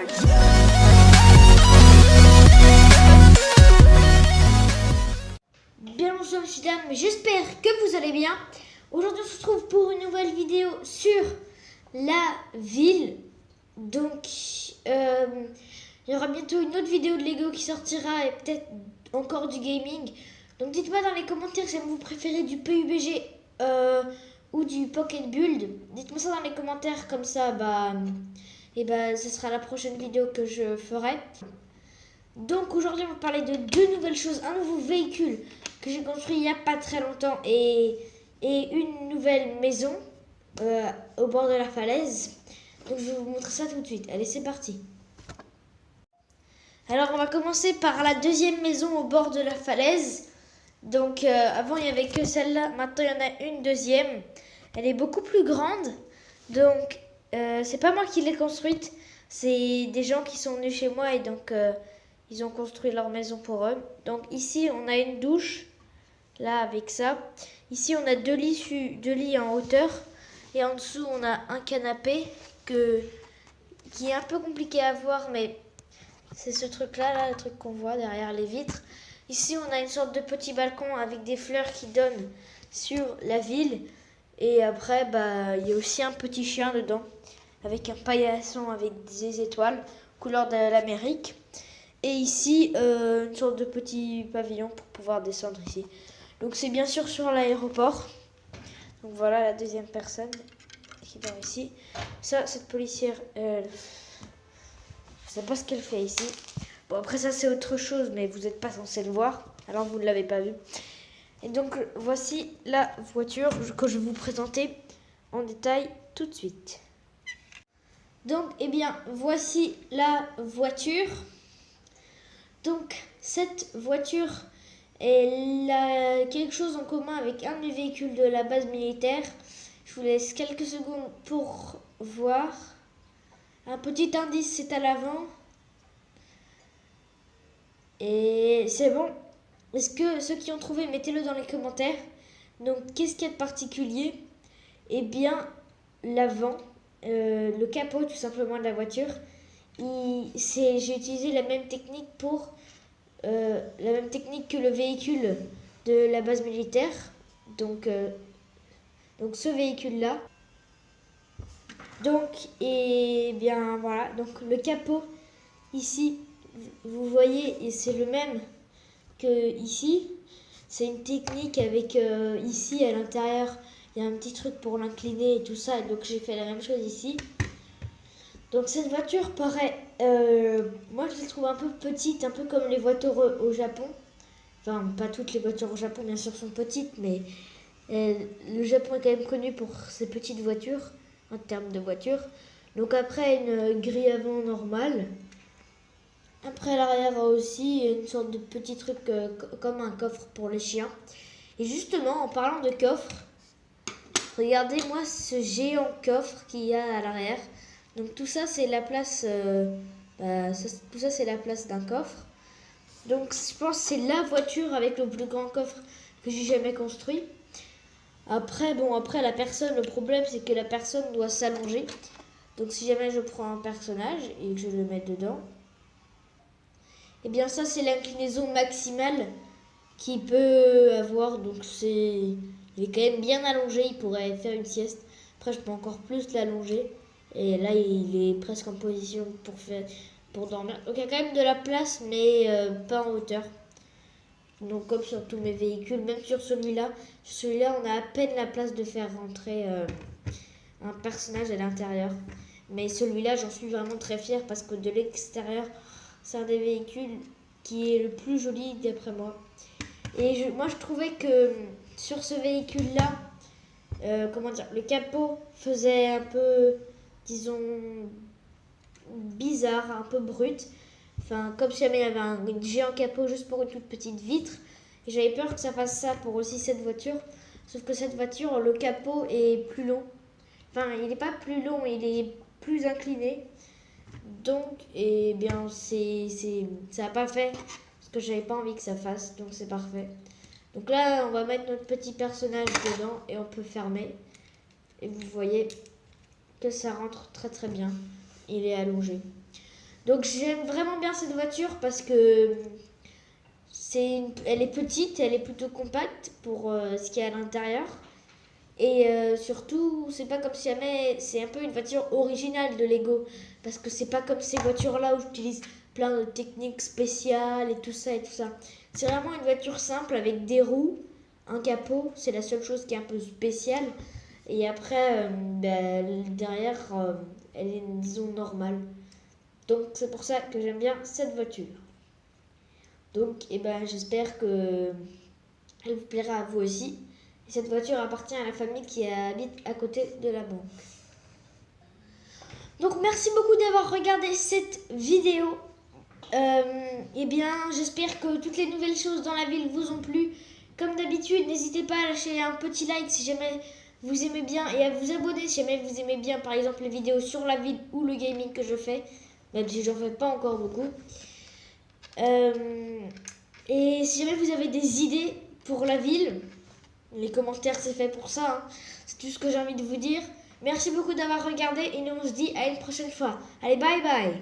Bien bonjour messieurs dames, j'espère que vous allez bien. Aujourd'hui on se retrouve pour une nouvelle vidéo sur la ville. Donc il y aura bientôt une autre vidéo de Lego qui sortira et peut-être encore du gaming. Donc dites-moi dans les commentaires si vous préférez du PUBG ou du Pocket Build. Dites-moi ça dans les commentaires, comme ça ce sera la prochaine vidéo que je ferai. Donc aujourd'hui on va parler de deux nouvelles choses, un nouveau véhicule que j'ai construit il n'y a pas très longtemps et une nouvelle maison au bord de la falaise. Donc je vais vous montrer ça tout de suite. Allez, c'est parti. Alors on va commencer par la deuxième maison au bord de la falaise. Donc avant il n'y avait que celle-là, maintenant il y en a une deuxième. Elle est beaucoup plus grande. Donc c'est pas moi qui l'ai construite, c'est des gens qui sont venus chez moi et donc ils ont construit leur maison pour eux. Donc ici on a une douche, là avec ça. Ici on a deux lits en hauteur. Et en dessous on a un canapé qui est un peu compliqué à voir, mais c'est ce truc là, le truc qu'on voit derrière les vitres. Ici on a une sorte de petit balcon avec des fleurs qui donnent sur la ville. Et après il y a aussi un petit chien dedans, avec un paillasson avec des étoiles, couleur de l'Amérique. Et ici, une sorte de petit pavillon pour pouvoir descendre ici. Donc c'est bien sûr sur l'aéroport. Donc voilà la deuxième personne qui dort ici. Ça, cette policière, je sais pas ce qu'elle fait ici. Bon, après ça c'est autre chose, mais vous n'êtes pas censé le voir, alors vous ne l'avez pas vu. Et donc voici la voiture que je vais vous présenter en détail tout de suite. Donc, voici la voiture. Donc, cette voiture, elle a quelque chose en commun avec un des véhicules de la base militaire. Je vous laisse quelques secondes pour voir. Un petit indice, c'est à l'avant. Et c'est bon. Est-ce que ceux qui ont trouvé, mettez-le dans les commentaires. Donc, qu'est-ce qu'il y a de particulier? Eh bien, l'avant, le capot tout simplement de la voiture. J'ai utilisé la même technique que le véhicule de la base militaire. Donc ce véhicule-là. Donc, voilà. Donc le capot ici, vous voyez, et c'est le même que ici. C'est une technique avec ici à l'intérieur, il y a un petit truc pour l'incliner et tout ça. Donc j'ai fait la même chose ici. Donc cette voiture paraît, moi je la trouve un peu petite, un peu comme les voitures au Japon. Enfin, pas toutes les voitures au Japon bien sûr sont petites, mais le Japon est quand même connu pour ses petites voitures, en termes de voitures. Donc après une grille avant normale. Après à l'arrière aussi une sorte de petit truc comme un coffre pour les chiens. Et justement en parlant de coffre, regardez-moi ce géant coffre qu'il y a à l'arrière. Donc tout ça c'est la place, tout ça c'est la place d'un coffre. Donc je pense que c'est la voiture avec le plus grand coffre que j'ai jamais construit. Après le problème c'est que la personne doit s'allonger. Donc si jamais je prends un personnage et que je le mets dedans, et bien ça c'est l'inclinaison maximale qu'il peut avoir. Donc il est quand même bien allongé, il pourrait faire une sieste. Après je peux encore plus l'allonger. Et là, il est presque en position pour dormir. Donc, il y a quand même de la place, mais pas en hauteur. Donc, comme sur tous mes véhicules, même sur celui-là. Sur celui-là, on a à peine la place de faire rentrer un personnage à l'intérieur. Mais celui-là, j'en suis vraiment très fière parce que de l'extérieur, c'est un des véhicules qui est le plus joli d'après moi. Et moi, je trouvais que sur ce véhicule-là, le capot faisait un peu, disons, bizarre, un peu brut. Enfin, comme si jamais il y avait un géant capot juste pour une toute petite vitre. Et j'avais peur que ça fasse ça pour aussi cette voiture. Sauf que cette voiture, le capot est plus long. Enfin, il n'est pas plus long, il est plus incliné. Donc, ça n'a pas fait ce que j'avais pas envie que ça fasse. Donc, c'est parfait. Donc là, on va mettre notre petit personnage dedans et on peut fermer. Et vous voyez que ça rentre très très bien. Il est allongé. Donc j'aime vraiment bien cette voiture parce que elle est petite, elle est plutôt compacte pour ce qu'il y a à l'intérieur. Et surtout, c'est pas comme si jamais c'est un peu une voiture originale de Lego. Parce que c'est pas comme ces voitures-là où j'utilise plein de techniques spéciales et tout ça et tout ça. C'est vraiment une voiture simple avec des roues, un capot, c'est la seule chose qui est un peu spéciale. Et après, derrière, elle est, disons, normale. Donc c'est pour ça que j'aime bien cette voiture. Donc, j'espère que elle vous plaira à vous aussi. Et cette voiture appartient à la famille qui habite à côté de la banque. Donc merci beaucoup d'avoir regardé cette vidéo. J'espère que toutes les nouvelles choses dans la ville vous ont plu. Comme d'habitude, n'hésitez pas à lâcher un petit like si jamais vous aimez bien et à vous abonner si jamais vous aimez bien, par exemple, les vidéos sur la ville ou le gaming que je fais, même si j'en fais pas encore beaucoup. Et si jamais vous avez des idées pour la ville, les commentaires c'est fait pour ça, hein. C'est tout ce que j'ai envie de vous dire. Merci beaucoup d'avoir regardé et nous on se dit à une prochaine fois. Allez, bye bye.